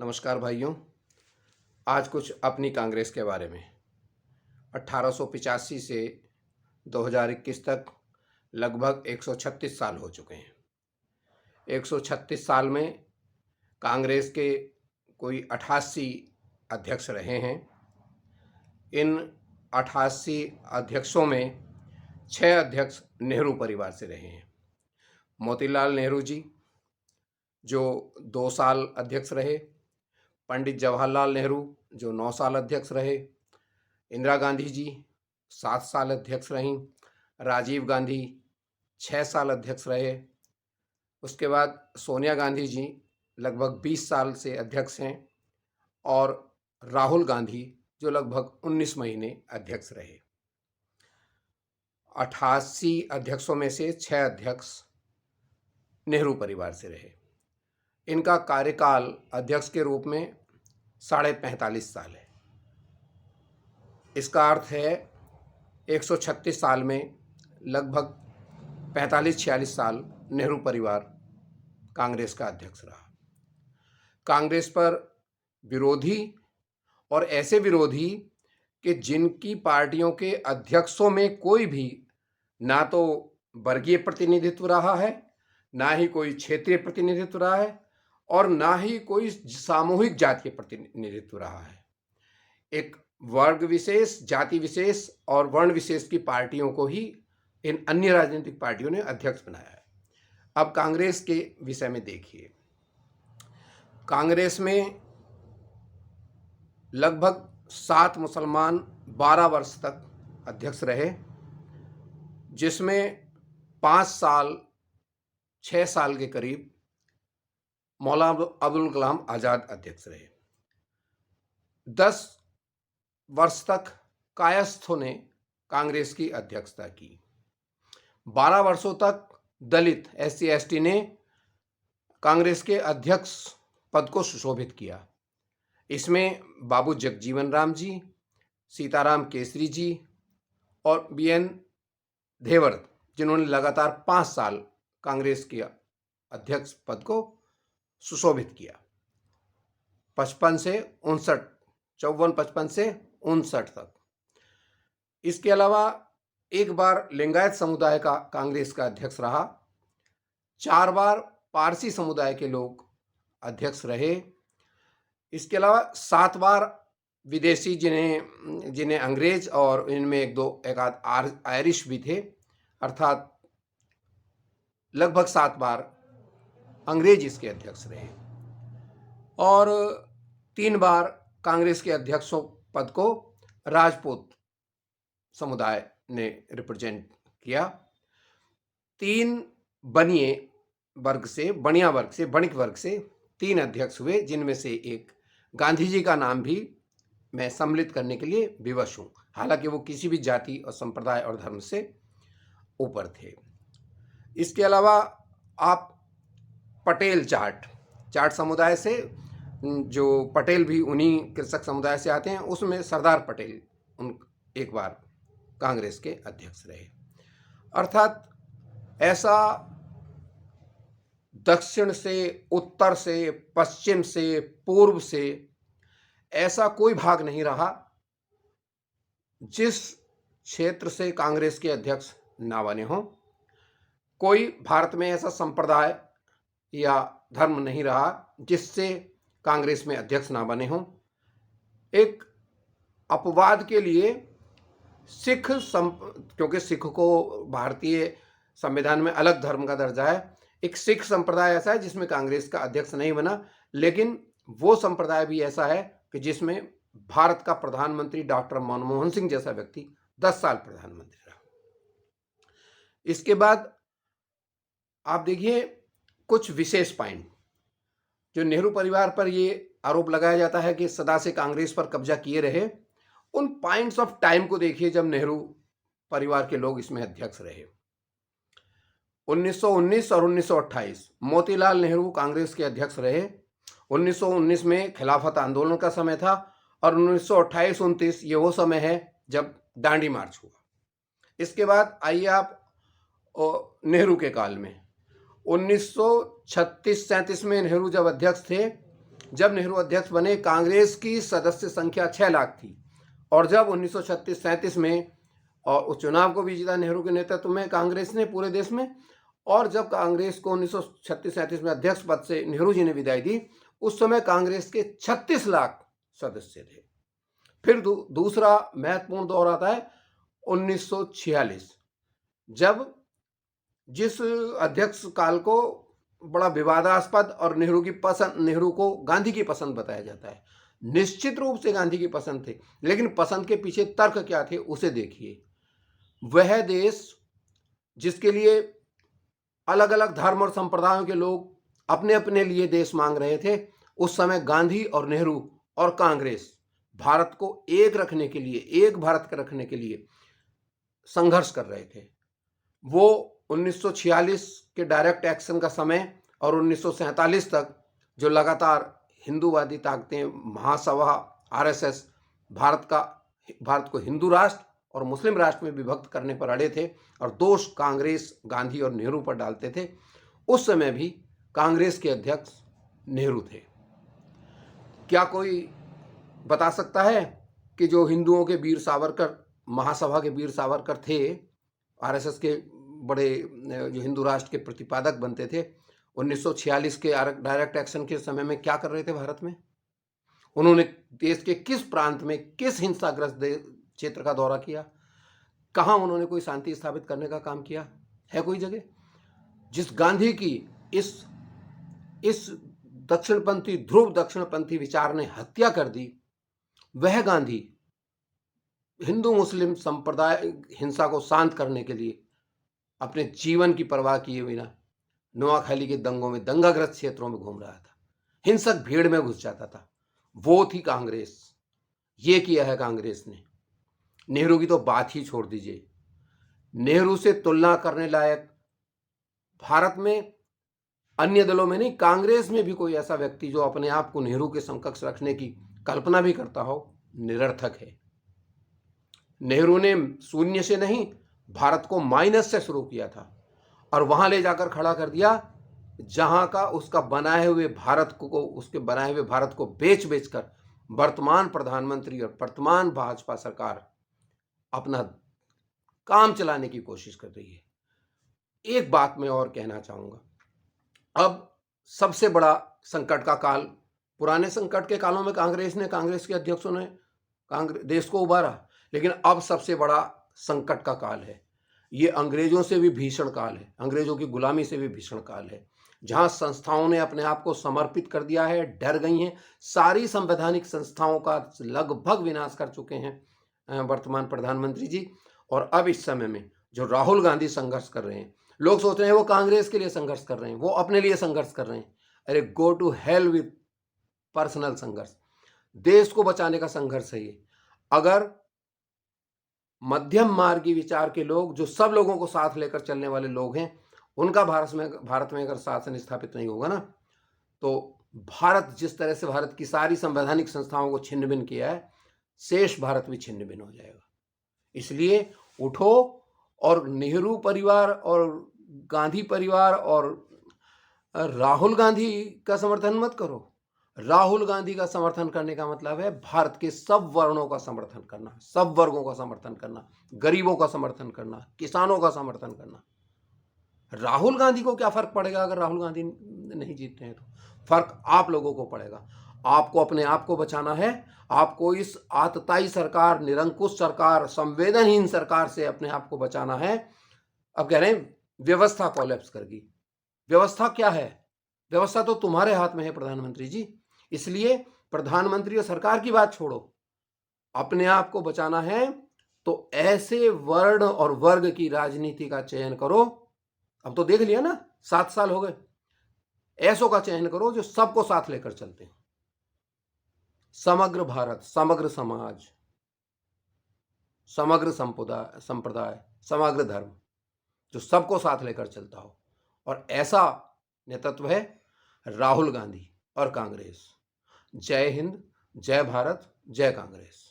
नमस्कार भाइयों। आज कुछ अपनी कांग्रेस के बारे में। 1885 से 2021 तक लगभग 136 साल हो चुके हैं। 136 साल में कांग्रेस के कोई 88 अध्यक्ष रहे हैं। इन 88 अध्यक्षों में 6 अध्यक्ष नेहरू परिवार से रहे हैं। मोतीलाल नेहरू जी जो 2 साल अध्यक्ष रहे, पंडित जवाहरलाल नेहरू जो 9 साल अध्यक्ष रहे, इंदिरा गांधी जी 7 साल अध्यक्ष रहीं, राजीव गांधी 6 साल अध्यक्ष रहे। उसके बाद सोनिया गांधी जी लगभग 20 साल से अध्यक्ष हैं और राहुल गांधी जो लगभग 19 महीने अध्यक्ष रहे। 88 अध्यक्षों में से 6 अध्यक्ष नेहरू परिवार से रहे। इनका कार्यकाल अध्यक्ष के रूप में 45.5 साल है। इसका अर्थ है 136 साल में लगभग 45-46 साल नेहरू परिवार कांग्रेस का अध्यक्ष रहा। कांग्रेस पर विरोधी और ऐसे विरोधी कि जिनकी पार्टियों के अध्यक्षों में कोई भी ना तो वर्गीय प्रतिनिधित्व रहा है, ना ही कोई क्षेत्रीय प्रतिनिधित्व रहा है और ना ही कोई सामूहिक जातीय प्रतिनिधित्व रहा है। एक वर्ग विशेष, जाति विशेष और वर्ण विशेष की पार्टियों को ही इन अन्य राजनीतिक पार्टियों ने अध्यक्ष बनाया है। अब कांग्रेस के विषय में देखिए। कांग्रेस में लगभग 7 मुसलमान 12 वर्ष तक अध्यक्ष रहे, जिसमें 5 साल 6 साल के करीब मौलाना अब्दुल कलाम आज़ाद अध्यक्ष रहे। 10 वर्ष तक कायस्थों ने कांग्रेस की अध्यक्षता की। 12 वर्षों तक दलित SC/ST ने कांग्रेस के अध्यक्ष पद को सुशोभित किया। इसमें बाबू जगजीवन राम जी, सीताराम केसरी जी और BN धेवर, जिन्होंने लगातार 5 साल कांग्रेस के अध्यक्ष पद को सुशोभित किया। 55 से 59, 54-55 से 59 तक। इसके अलावा एक बार लिंगायत समुदाय का कांग्रेस का अध्यक्ष रहा। 4 बार पारसी समुदाय के लोग अध्यक्ष रहे। इसके अलावा 7 बार विदेशी, जिन्हें अंग्रेज और इनमें एक आध आयरिश भी थे, अर्थात लगभग 7 बार अंग्रेज इसके अध्यक्ष रहे। और 3 बार कांग्रेस के अध्यक्षों पद को राजपूत समुदाय ने रिप्रेजेंट किया। 3 बणिक वर्ग से 3 अध्यक्ष हुए, जिनमें से एक गांधी जी का नाम भी मैं सम्मिलित करने के लिए विवश हूँ, हालांकि वो किसी भी जाति और संप्रदाय और धर्म से ऊपर थे। इसके अलावा आप पटेल जाट समुदाय से, जो पटेल भी उन्हीं कृषक समुदाय से आते हैं, उसमें सरदार पटेल एक बार कांग्रेस के अध्यक्ष रहे। अर्थात ऐसा दक्षिण से, उत्तर से, पश्चिम से, पूर्व से ऐसा कोई भाग नहीं रहा जिस क्षेत्र से कांग्रेस के अध्यक्ष ना बने हों। कोई भारत में ऐसा संप्रदाय या धर्म नहीं रहा जिससे कांग्रेस में अध्यक्ष ना बने हों। एक अपवाद के लिए क्योंकि सिख को भारतीय संविधान में अलग धर्म का दर्जा है, एक सिख संप्रदाय ऐसा है जिसमें कांग्रेस का अध्यक्ष नहीं बना, लेकिन वो संप्रदाय भी ऐसा है कि जिसमें भारत का प्रधानमंत्री डॉक्टर मनमोहन सिंह जैसा व्यक्ति 10 साल प्रधानमंत्री रहा। इसके बाद आप देखिए कुछ विशेष पॉइंट जो नेहरू परिवार पर ये आरोप लगाया जाता है कि सदा से कांग्रेस पर कब्जा किए रहे। उन पॉइंट्स ऑफ टाइम को देखिए जब नेहरू परिवार के लोग इसमें अध्यक्ष रहे। 1919 और 1928 मोतीलाल नेहरू कांग्रेस के अध्यक्ष रहे। 1919 में खिलाफत आंदोलन का समय था और 1928-29 ये वो समय है जब दांडी मार्च हुआ। इसके बाद आइए आप नेहरू के काल में 1936-37 में नेहरू जब अध्यक्ष थे जब नेहरू अध्यक्ष बने, कांग्रेस की सदस्य संख्या 6 लाख थी, और जब 1936-37 में और उस चुनाव को भी जीता नेहरू के नेतृत्व में कांग्रेस ने पूरे देश में, और जब कांग्रेस को 1936-37 में अध्यक्ष पद से नेहरू जी ने विदाई दी, उस समय कांग्रेस के 36 लाख सदस्य थे। फिर दूसरा महत्वपूर्ण दौर आता है 1946, जब जिस अध्यक्ष काल को बड़ा विवादास्पद और नेहरू को गांधी की पसंद बताया जाता है। निश्चित रूप से गांधी की पसंद थे, लेकिन पसंद के पीछे तर्क क्या थे उसे देखिए। वह देश जिसके लिए अलग अलग धर्म और संप्रदायों के लोग अपने अपने लिए देश मांग रहे थे, उस समय गांधी और नेहरू और कांग्रेस भारत को एक रखने के लिए, एक भारत का रखने के लिए संघर्ष कर रहे थे। वो 1946 के डायरेक्ट एक्शन का समय और 1947 तक जो लगातार हिंदूवादी ताकतें, महासभा, आरएसएस भारत को हिंदू राष्ट्र और मुस्लिम राष्ट्र में विभक्त करने पर अड़े थे और दोष कांग्रेस, गांधी और नेहरू पर डालते थे, उस समय भी कांग्रेस के अध्यक्ष नेहरू थे। क्या कोई बता सकता है कि जो हिंदुओं के वीर सावरकर, महासभा के वीर सावरकर थे, आरएसएस के बड़े जो हिंदू राष्ट्र के प्रतिपादक बनते थे, 1946 के डायरेक्ट एक्शन के समय में क्या कर रहे थे भारत में? उन्होंने देश के किस प्रांत में, किस हिंसाग्रस्त क्षेत्र का दौरा किया? कहां उन्होंने कोई शांति स्थापित करने का काम किया है? कोई जगह? जिस गांधी की इस दक्षिणपंथी, ध्रुव दक्षिणपंथी विचार ने हत्या कर दी, वह गांधी हिंदू मुस्लिम संप्रदाय हिंसा को शांत करने के लिए अपने जीवन की परवाह किए बिना नोआखाली के दंगों में, दंगाग्रस्त क्षेत्रों में घूम रहा था, हिंसक भीड़ में घुस जाता था। वो थी कांग्रेस। ये किया है कांग्रेस ने। नेहरू की तो बात ही छोड़ दीजिए। नेहरू से तुलना करने लायक भारत में अन्य दलों में नहीं, कांग्रेस में भी कोई ऐसा व्यक्ति जो अपने आप को नेहरू के समकक्ष रखने की कल्पना भी करता हो, निरर्थक है। नेहरू ने शून्य से नहीं, भारत को माइनस से शुरू किया था और वहां ले जाकर खड़ा कर दिया जहां का उसके बनाए हुए भारत को बेच बेचकर वर्तमान प्रधानमंत्री और वर्तमान भाजपा सरकार अपना काम चलाने की कोशिश कर रही है। एक बात मैं और कहना चाहूंगा, अब सबसे बड़ा संकट का काल, पुराने संकट के कालों में कांग्रेस के अध्यक्षों ने देश को उबारा, लेकिन अब सबसे बड़ा संकट का काल है। ये अंग्रेजों से भी भीषण काल है, अंग्रेजों की गुलामी से भी भीषण काल है, जहां संस्थाओं ने अपने आप को समर्पित कर दिया है, डर गई हैं। सारी संवैधानिक संस्थाओं का लगभग विनाश कर चुके हैं वर्तमान प्रधानमंत्री जी। और अब इस समय में जो राहुल गांधी संघर्ष कर रहे हैं, लोग सोच रहे हैं वो कांग्रेस के लिए संघर्ष कर रहे हैं, वो अपने लिए संघर्ष कर रहे हैं। अरे go to hell with personal संघर्ष। देश को बचाने का संघर्ष है ये। अगर मध्यम मार्गी विचार के लोग, जो सब लोगों को साथ लेकर चलने वाले लोग हैं, उनका भारत में अगर शासन स्थापित नहीं होगा ना, तो भारत जिस तरह से भारत की सारी संवैधानिक संस्थाओं को छिन्न भिन्न किया है, शेष भारत भी छिन्न भिन्न हो जाएगा। इसलिए उठो और नेहरू परिवार और गांधी परिवार और राहुल गांधी का समर्थन मत करो। राहुल गांधी का समर्थन करने का मतलब है भारत के सब वर्णों का समर्थन करना, सब वर्गों का समर्थन करना, गरीबों का समर्थन करना, किसानों का समर्थन करना। राहुल गांधी को क्या फर्क पड़ेगा अगर राहुल गांधी नहीं जीतते हैं? तो फर्क आप लोगों को पड़ेगा। आपको अपने आप को बचाना है। आपको इस आतताई सरकार, निरंकुश सरकार, संवेदनहीन सरकार से अपने आप को बचाना है। अब कह रहे हैं व्यवस्था कोलैप्स कर गई। व्यवस्था क्या है? व्यवस्था तो तुम्हारे हाथ में है प्रधानमंत्री जी। इसलिए प्रधानमंत्री और सरकार की बात छोड़ो, अपने आप को बचाना है तो ऐसे वर्ण और वर्ग की राजनीति का चयन करो। अब तो देख लिया ना, 7 साल हो गए। ऐसों का चयन करो जो सबको साथ लेकर चलते हैं। समग्र भारत, समग्र समाज, समग्र संप्रदाय, समग्र धर्म, जो सबको साथ लेकर चलता हो। और ऐसा नेतृत्व है राहुल गांधी और कांग्रेस। जय हिंद, जय भारत, जय कांग्रेस।